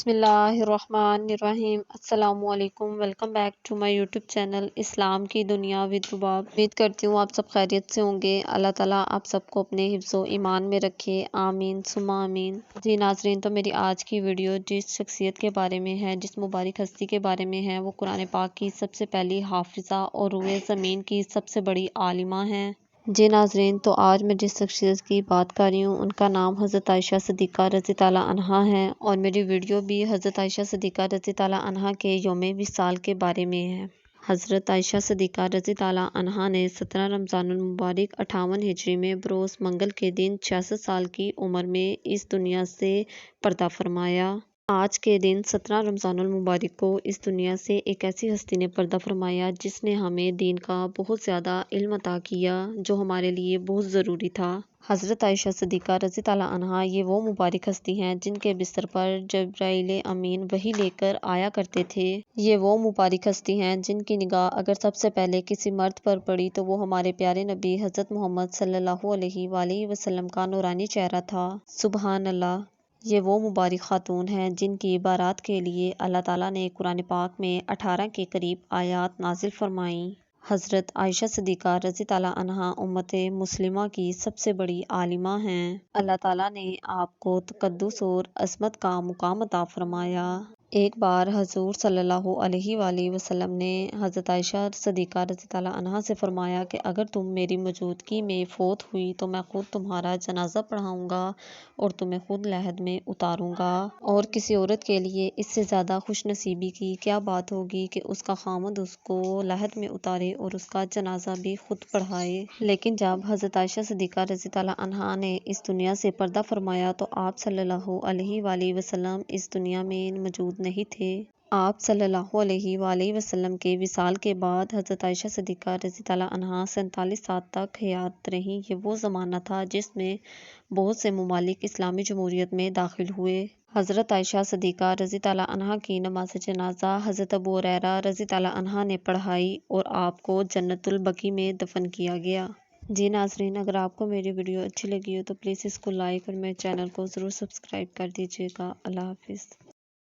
बिस्मिल्लाहिर्रहमानिर्रहीम। अस्सलाम वालेकुम। Welcome back to my YouTube channel इस्लाम की दुनिया विद रुबाब। उम्मीद करती हूँ आप सब खैरियत से होंगे। अल्लाह ताला आप सबको अपने हिफ्ज़ो ईमान में रखे, आमीन सुम्मा आमीन। जी नाज़रीन, तो मेरी आज की वीडियो जिस शख्सियत के बारे में है, जिस मुबारक हस्ती के बारे में है, वो कुरान पाक की सबसे पहली हाफिज़ा और रूए ज़मीन की सबसे बड़ी आलिमा हैं। जी नाज़रीन, तो आज मैं जिस शख्सियत की बात कर रही हूँ उनका नाम हज़रत आयशा सिद्दीक़ा रज़ी ताला अन्हा है और मेरी वीडियो भी हज़रत आयशा सिद्दीक़ा रज़ी ताला अन्हा के यौम विसाल के बारे में है। हज़रत आयशा सिद्दीक़ा रज़ी ताला अन्हा ने 17 रमज़ानुल मुबारक 58 हिजरी में बरोज़ मंगल के दिन 66 साल की उम्र में इस दुनिया से पर्दा फरमाया। आज के दिन 17 रमज़ानुल मुबारक को इस दुनिया से एक ऐसी हस्ती ने पर्दा फरमाया जिसने हमें दीन का बहुत ज़्यादा इल्म अता किया, जो हमारे लिए बहुत ज़रूरी था। हज़रत आयशा सिद्दीक़ा रज़ी ताला अन्हा ये वो मुबारक हस्ती हैं जिनके बिस्तर पर जब्राइल अमीन वही लेकर आया करते थे। ये वो मुबारक हस्ती हैं जिनकी निगाह अगर सबसे पहले किसी मर्द पर पड़ी तो वो हमारे प्यारे नबी हज़रत मोहम्मद सल्लल्लाहु अलैहि वसल्लम का नूरानी चेहरा था। सुबहान अल्लाह। ये वो मुबारक खातून हैं जिनकी बारात के लिए अल्लाह ताला ने कुरान पाक में 18 के करीब आयात नाजिल फरमाई। हज़रत आयशा सिद्दीक़ा रज़ी ताला अन्हा उम्मत मुस्लिमा की सबसे बड़ी आलिमा हैं। अल्लाह ताला ने आपको तक़द्दुस और असमत का मुकाम अता फरमाया। एक बार हज़ूर सल्लल्लाहु अलैहि वसल्लम ने हज़रत आयशा सिद्दीक़ा रज़ी ताला अन्हा से फरमाया कि अगर तुम मेरी मौजूदगी में फ़ौत हुई तो मैं खुद तुम्हारा जनाजा पढ़ाऊँगा और तुम्हें खुद लहद में उतारूँगा। और किसी औरत के लिए इससे ज़्यादा खुश नसीबी की क्या बात होगी कि उसका खामद उसको लहद में उतारे और उसका जनाजा भी खुद पढ़ाए। लेकिन जब हज़रत आयशा सिद्दीक़ा रज़ी ताला अन्हा ने इस दुनिया से पर्दा फरमाया तो आप सल्लल्लाहु अलैहि वसल्लम इस दुनिया में मौजूद नहीं थे। आप सल्लल्लाहु अलैहि वसल्लम के विसाल के बाद हज़रत आयशा सिद्दीक़ा रज़ी ताला अन्हा 47 साल तक हयात रहीं। ये वो ज़माना था जिसमें बहुत से ममालिक इस्लामी जमहूरियत में दाखिल हुए। हज़रत आयशा सिद्दीक़ा रज़ी ताला अन्हा की नमाज जनाजा हज़रत अबू हुरैरा रज़ी ताला अन्हा ने पढ़ाई और आपको जन्नतुल बकी में दफन किया गया। जी नाज़रीन, अगर आपको मेरी वीडियो अच्छी लगी हो तो प्लीज़ इसको लाइक और मेरे चैनल को ज़रूर सब्सक्राइब कर दीजिएगा। अल्लाह हाफ़िज़।